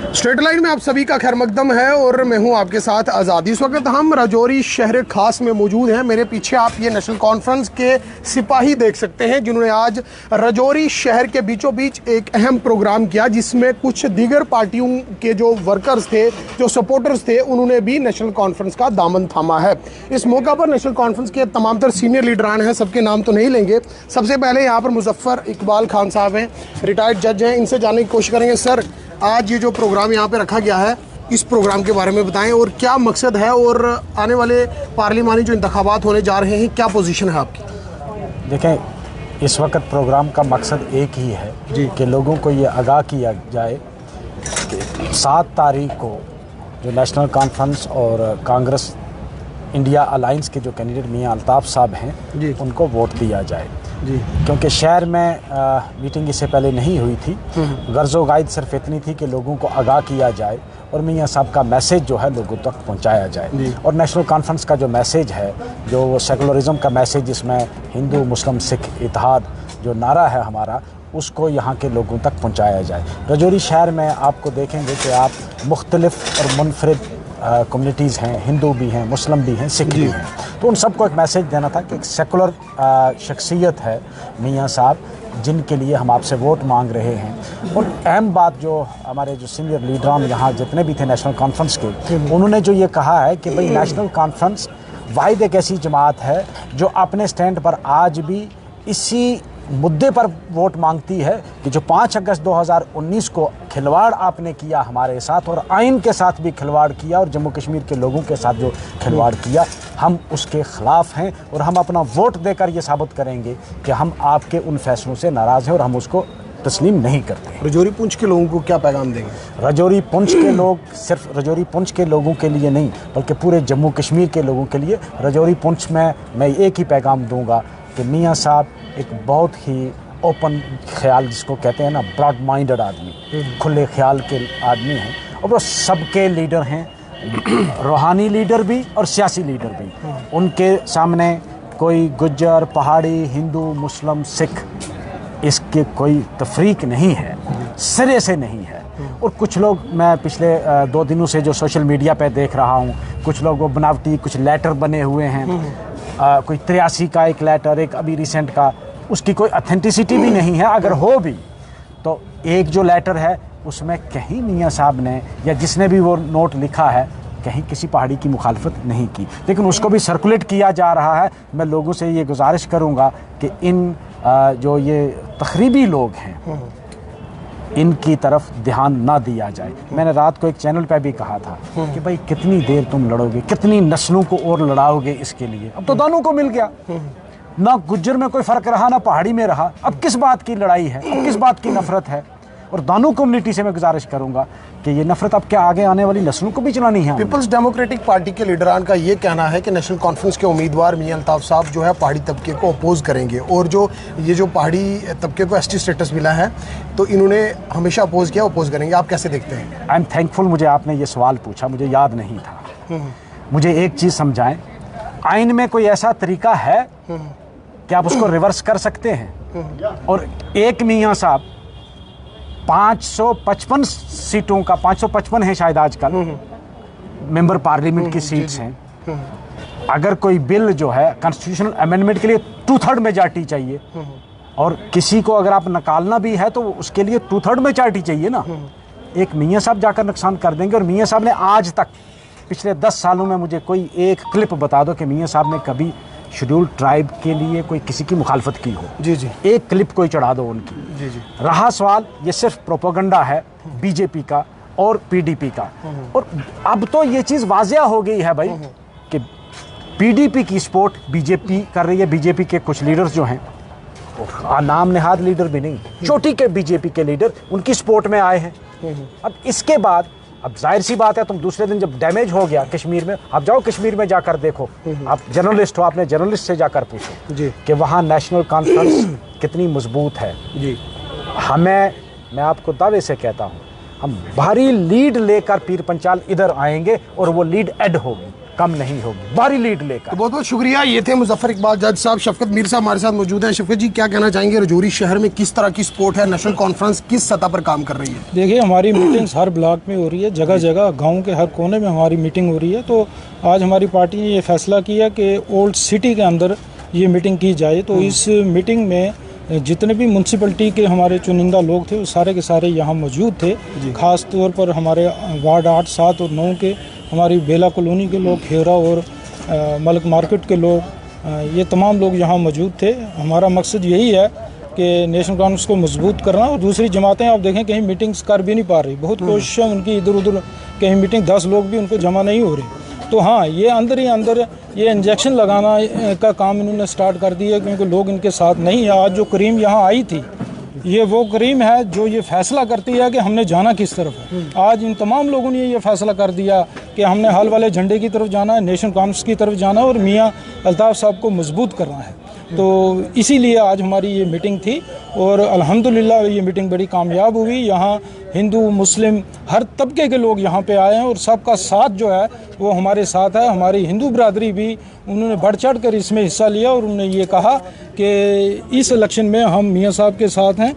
Straight line में आप सभी का खैर मकदम है और मैं हूं आपके साथ आज़ादी। इस वक्त हम राजौरी शहर खास में मौजूद हैं। मेरे पीछे आप ये नेशनल कॉन्फ्रेंस के सिपाही देख सकते हैं जिन्होंने आज राजौरी शहर के बीचों बीच एक अहम प्रोग्राम किया, जिसमें कुछ दीगर पार्टियों के जो वर्कर्स थे, जो सपोर्टर्स थे, उन्होंने भी नेशनल कॉन्फ्रेंस का दामन थामा है। इस मौका पर नेशनल कॉन्फ्रेंस के तमाम तर सीनियर लीडरान हैं, सबके नाम तो नहीं लेंगे। सबसे पहले यहाँ पर मुजफ्फर इकबाल खान साहब हैं, रिटायर्ड जज हैं, इनसे जानने की कोशिश करेंगे। सर, आज ये जो प्रोग्राम यहाँ पे रखा गया है, इस प्रोग्राम के बारे में बताएं और क्या मकसद है और आने वाले पार्लिमानी जो इंतखाबात होने जा रहे हैं, क्या पोजीशन है आपकी? देखें, इस वक्त प्रोग्राम का मकसद एक ही है जी कि लोगों को ये आगाह किया जाए कि 7 तारीख को जो नेशनल कॉन्फ्रेंस और कांग्रेस इंडिया अलायंस के जो कैंडिडेट मियां अल्ताफ़ साहब हैं जी, उनको वोट दिया जाए जी। क्योंकि शहर में मीटिंग इससे पहले नहीं हुई थी। गर्ज़ो गाइड सिर्फ इतनी थी कि लोगों को आगाह किया जाए और मियां साहब का मैसेज जो है लोगों तक पहुंचाया जाए। और नेशनल कॉन्फ्रेंस का जो मैसेज है, जो सेकुलरिज्म का मैसेज, जिसमें हिंदू मुस्लिम सिख इत्तेहाद जो नारा है हमारा, उसको यहाँ के लोगों तक पहुँचाया जाए। राजौरी शहर में आपको देखेंगे कि आप मुख्तलिफ और मुनफरिद कम्युनिटीज़ हैं, हिंदू भी हैं, मुस्लिम भी हैं, सिख भी हैं। तो उन सबको एक मैसेज देना था कि एक सेकुलर शख्सियत है मियां साहब, जिनके लिए हम आपसे वोट मांग रहे हैं। और अहम बात जो हमारे जो सीनियर लीडरान यहाँ जितने भी थे नेशनल कॉन्फ्रेंस के, उन्होंने जो ये कहा है कि भाई नेशनल कॉन्फ्रेंस वाहिद एक ऐसी जमात है जो अपने स्टैंड पर आज भी इसी मुद्दे पर वोट मांगती है कि जो 5 अगस्त 2019 को खिलवाड़ आपने किया हमारे साथ और आइन के साथ भी खिलवाड़ किया और जम्मू कश्मीर के लोगों के साथ जो खिलवाड़ किया, हम उसके ख़िलाफ़ हैं और हम अपना वोट देकर ये साबित करेंगे कि हम आपके उन फैसलों से नाराज़ हैं और हम उसको तस्लीम नहीं करते। राजौरी पुंछ के लोगों को क्या पैगाम देंगे? राजौरी पुंछ के लोग, सिर्फ राजौरी पुंछ के लोगों के लिए नहीं बल्कि पूरे जम्मू कश्मीर के लोगों के लिए राजौरी पुंछ में मैं एक ही पैगाम दूँगा कि मियां साहब एक बहुत ही ओपन ख्याल, जिसको कहते हैं ना, ब्रॉड माइंडेड आदमी, खुले ख्याल के आदमी हैं और वो सबके लीडर हैं, रूहानी लीडर भी और सियासी लीडर भी। उनके सामने कोई गुज्जर, पहाड़ी, हिंदू, मुस्लिम, सिख, इसके कोई तफरीक नहीं है, सिरे से नहीं है। और कुछ लोग, मैं पिछले 2 दिनों से जो सोशल मीडिया पे देख रहा हूँ, कुछ लोग वो बनावटी कुछ लेटर बने हुए हैं, कोई 83 का एक लेटर, एक अभी रिसेंट का, उसकी कोई ऑथेंटिसिटी भी नहीं है। अगर हो भी तो एक जो लेटर है उसमें कहीं मियां साहब ने या जिसने भी वो नोट लिखा है कहीं किसी पहाड़ी की मुखालफत नहीं की, लेकिन उसको भी सर्कुलेट किया जा रहा है। मैं लोगों से ये गुजारिश करूँगा कि इन जो ये तखरीबी लोग हैं, इनकी तरफ ध्यान ना दिया जाए। मैंने रात को एक चैनल पे भी कहा था कि भाई कितनी देर तुम लड़ोगे, कितनी नस्लों को और लड़ाओगे इसके लिए? अब तो दोनों को मिल गया, ना गुज्जर में कोई फ़र्क रहा ना पहाड़ी में रहा। अब किस बात की लड़ाई है, अब किस बात की नफ़रत है? और दोनों कम्युनिटी से मैं गुजारिश करूंगा कि ये नफरत अब क्या आगे आने वाली नस्लों को भी चलानी है। पीपल्स डेमोक्रेटिक पार्टी के लीडरान का ये कहना है कि नेशनल कॉन्फ्रेंस के उम्मीदवार मियां अल्ताफ़ साहब जो है पहाड़ी तबके को अपोज करेंगे, और जो पहाड़ी तबके को एसटी स्टेटस मिला है तो इन्होंने हमेशा अपोज किया, अपोज करेंगे। आप कैसे देखते हैं? आई एम थैंकफुल, मुझे आपने ये सवाल पूछा, मुझे याद नहीं था। मुझे एक चीज़ समझाएं, आइन में कोई ऐसा तरीका है कि आप उसको रिवर्स कर सकते हैं? और एक मियां साहब 555 सीटों का, 555 है शायद आजकल मेंबर पार्लियामेंट की सीट्स हैं। अगर कोई बिल जो है कॉन्स्टिट्यूशनल अमेंडमेंट के लिए 2/3 मेजॉरिटी चाहिए, और किसी को अगर आप निकालना भी है तो उसके लिए 2/3 मेजॉरिटी चाहिए ना। एक मियां साहब जाकर नुकसान कर देंगे। और मियां साहब ने आज तक पिछले 10 सालों में मुझे कोई एक क्लिप बता दो कि मियां साहब ने कभी शेड्यूल्ड ट्राइब के लिए कोई किसी की मुखालफत की हो। जी जी, एक क्लिप कोई चढ़ा दो उनकी। जी जी। रहा सवाल, ये सिर्फ प्रोपेगेंडा है बीजेपी का और पीडीपी का। और अब तो ये चीज़ वाजिया हो गई है भाई कि पीडीपी की सपोर्ट बीजेपी कर रही है। बीजेपी के कुछ लीडर्स जो हैं, नाम नेहाद लीडर भी नहीं, चोटी के बीजेपी के लीडर उनकी सपोर्ट में आए हैं। अब इसके बाद, अब जाहिर सी बात है, तुम दूसरे दिन जब डैमेज हो गया कश्मीर में, आप जाओ कश्मीर में जाकर देखो, आप जर्नलिस्ट हो, आपने जर्नलिस्ट से जाकर पूछो जी कि वहाँ नेशनल कॉन्फ्रेंस कितनी मजबूत है जी। मैं आपको दावे से कहता हूँ, हम भारी लीड लेकर पीर पंचाल इधर आएंगे और वो लीड एड होगी। कम नहीं होगी, भारी लीड लेकर। तो बहुत बहुत शुक्रिया। ये थे मुजफ्फर इकबाल जज साहब। शफकत मीर साहब हमारे साथ मौजूद हैं। शफकत जी, क्या कहना चाहेंगे, रजौरी शहर में किस तरह की सपोर्ट है, नेशनल कॉन्फ्रेंस किस सतह पर काम कर रही है? देखिए, हमारी मीटिंग्स हर ब्लॉक में हो रही है, जगह जगह गांव के हर कोने में हमारी मीटिंग हो रही है। तो आज हमारी पार्टी ने ये फैसला किया कि ओल्ड सिटी के अंदर ये मीटिंग की जाए। तो इस मीटिंग में जितने भी म्यूनसिपलिटी के हमारे चुनिंदा लोग थे वो सारे के सारे यहाँ मौजूद थे। ख़ास तौर पर हमारे वार्ड 8, 7 और 9 के, हमारी बेला कॉलोनी के लोग, खेरा और मलक मार्केट के लोग, ये तमाम लोग यहाँ मौजूद थे। हमारा मकसद यही है कि नेशनल कॉन्फ्रेंस को मजबूत करना। और दूसरी जमातें आप देखें कहीं मीटिंग्स कर भी नहीं पा रही, बहुत कोशिशें उनकी इधर उधर, कहीं मीटिंग 10 लोग भी उनको जमा नहीं हो रही। तो हाँ, ये अंदर ही अंदर ये इंजेक्शन लगाना का काम इन्होंने स्टार्ट कर दिया, क्योंकि लोग इनके साथ नहीं है। आज जो करीम यहाँ आई थी, ये वो करीम है जो ये फैसला करती है कि हमने जाना किस तरफ है। आज इन तमाम लोगों ने ये फैसला कर दिया कि हमने हाल वाले झंडे की तरफ जाना है, नेशनल कॉन्फ्रेंस की तरफ जाना है और मियाँ अल्ताफ़ साहब को मजबूत करना है। तो इसीलिए आज हमारी ये मीटिंग थी और अल्हम्दुलिल्लाह ये मीटिंग बड़ी कामयाब हुई। यहाँ हिंदू मुस्लिम हर तबके के लोग यहाँ पे आए हैं और सबका साथ जो है वो हमारे साथ है। हमारी हिंदू बरादरी भी उन्होंने बढ़ चढ़ कर इसमें हिस्सा लिया और उन्होंने ये कहा कि इस इलेक्शन में हम मियाँ साहब के साथ हैं,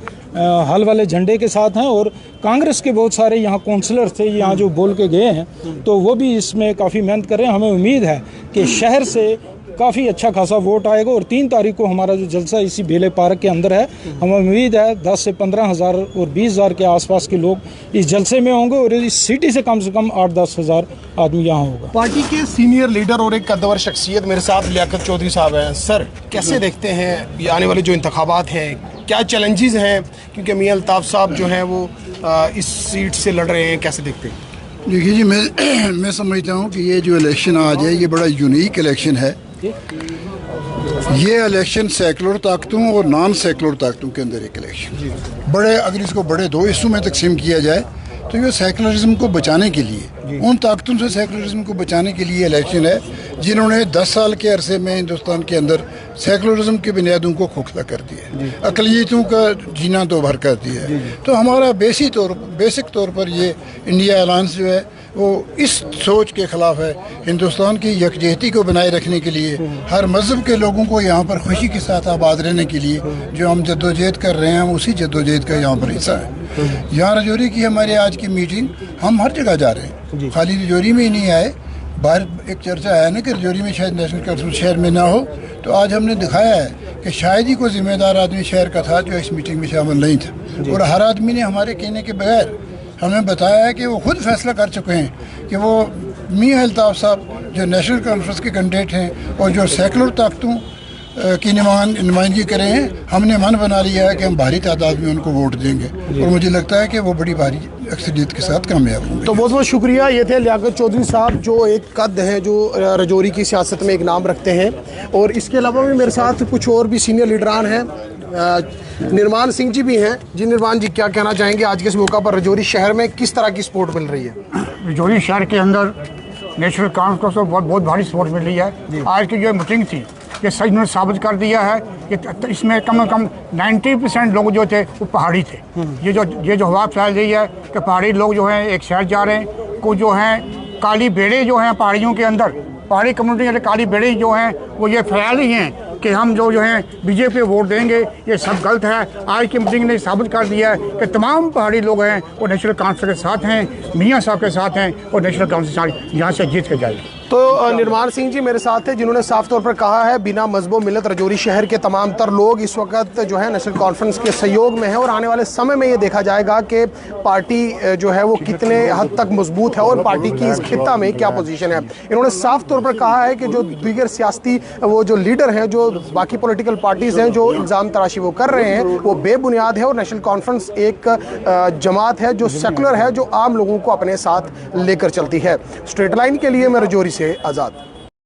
हल वाले झंडे के साथ हैं। और कांग्रेस के बहुत सारे यहाँ काउंसलर्स थे यहाँ जो बोल के गए हैं, तो वो भी इसमें काफ़ी मेहनत कर रहे हैं। हमें उम्मीद है कि शहर से काफ़ी अच्छा खासा वोट आएगा और 3 तारीख को हमारा जो जलसा इसी बेले पार्क के अंदर है, हमें उम्मीद है 10 से 15 हज़ार और 20 हज़ार के आसपास के लोग इस जलसे में होंगे और इस सिटी से कम 8-10 हज़ार आदमी यहाँ होगा। पार्टी के सीनियर लीडर और एक कद्दावर शख्सियत मेरे साथ लियाकत चौधरी साहब हैं। सर, कैसे देखते हैं ये आने वाले जो इंतखाबात हैं, क्या चैलेंजेस हैं, क्योंकि मियाँ अल्ताफ़ साहब जो हैं वो इस सीट से लड़ रहे हैं, कैसे देखते हैं? देखिए जी, मैं समझता हूँ कि ये जो इलेक्शन आज है ये बड़ा यूनिक इलेक्शन है। ये इलेक्शन सेकुलर ताकतों और नॉन सेकुलर ताकतों के अंदर एक इलेक्शन बड़े, अगर इसको बड़े 2 हिस्सों में तकसीम किया जाए तो ये सेकुलरिज्म को बचाने के लिए, उन ताकतों से सेकुलरिज्म को बचाने के लिए इलेक्शन है जिन्होंने 10 साल के अरसे में हिंदुस्तान के अंदर सेकुलरिज्म की बुनियादों को खोखला कर दिया, अक़लियतों का जीना दोभर कर दिया है। तो हमारा बेसिक तौर पर ये इंडिया अलायंस जो है वो इस सोच के ख़िलाफ़ है। हिंदुस्तान की यकजहती को बनाए रखने के लिए, हर मज़हब के लोगों को यहाँ पर खुशी के साथ आबाद रहने के लिए जो हम जद्दोजहद कर रहे हैं, हम उसी जद्दोजहद का यहाँ पर हिस्सा है। यहाँ रजौरी की हमारी आज की मीटिंग, हम हर जगह जा रहे हैं, खाली रजौरी में ही नहीं आए। बाहर एक चर्चा है ना कि रजौरी में शायद नेशनल कॉन्फ्रेंस शहर में ना हो, तो आज हमने दिखाया है कि शायद ही कोई जिम्मेदार आदमी शहर का था जो इस मीटिंग में शामिल नहीं था। और हर आदमी ने हमारे कहने के बगैर हमें बताया है कि वो खुद फैसला कर चुके हैं कि वो मियाँ अल्ताफ़ साहब जो नेशनल कॉन्फ्रेंस के कैंडिडेट हैं और जो सेकुलर ताकतों की नुमाइंदगी कर रहे हैं, हमने मन बना लिया है कि हम भारी तादाद में उनको वोट देंगे और मुझे लगता है कि वो बड़ी भारी अक्सरियत के साथ कामयाब होंगे। तो बहुत बहुत शुक्रिया। ये थे लियाकत चौधरी साहब जो एक कद हैं जो रजौरी की सियासत में एक नाम रखते हैं। और इसके अलावा भी मेरे साथ कुछ और भी सीनियर लीडरान हैं। निर्माण सिंह जी भी हैं। जी निर्माण जी, क्या कहना चाहेंगे आज के इस मौका पर रजौरी शहर में किस तरह की सपोर्ट मिल रही है? रजौरी शहर के अंदर नेशनल कॉन्फ्रेंस को बहुत भारी सपोर्ट मिल रही है। आज की जो मीटिंग थी ये सच में साबित कर दिया है कि इसमें कम से कम 90% लोग जो थे वो पहाड़ी थे। ये जो हवा फैल रही है कि पहाड़ी लोग जो हैं एक शहर जा रहे हैं, कुछ जो हैं काली बेड़े जो हैं पहाड़ियों के अंदर, पहाड़ी कम्युनिटी के काली बेड़े जो हैं वो ये फैल रही हैं कि हम जो हैं बीजेपी पे वोट देंगे, ये सब गलत है। आज की मीटिंग ने साबित कर दिया है कि तमाम पहाड़ी लोग हैं वो नेशनल कॉन्फ्रेंस के साथ हैं, मियाँ साहब के साथ हैं और नेशनल कॉन्फ्रेंस यहाँ से जीत के जाएगी। तो निर्माण सिंह जी मेरे साथ थे जिन्होंने साफ तौर पर कहा है बिना मजबो मिलत रजौरी शहर के तमाम तर लोग इस वक्त जो है नेशनल कॉन्फ्रेंस के सहयोग में है और आने वाले समय में ये देखा जाएगा कि पार्टी जो है वो कितने हद तक मजबूत है और पार्टी की इस खित्ता में क्या पोजीशन है। इन्होंने साफ तौर पर कहा है कि जो दीगर सियासी वो जो लीडर हैं, जो बाकी पॉलिटिकल पार्टीज हैं, जो इल्ज़ाम तराशी वो कर रहे हैं वो बेबुनियाद है और नेशनल कॉन्फ्रेंस एक जमात है जो सेकुलर है, जो आम लोगों को अपने साथ लेकर चलती है। स्ट्रेट लाइन के लिए मैं रजौरी से आज़ाद।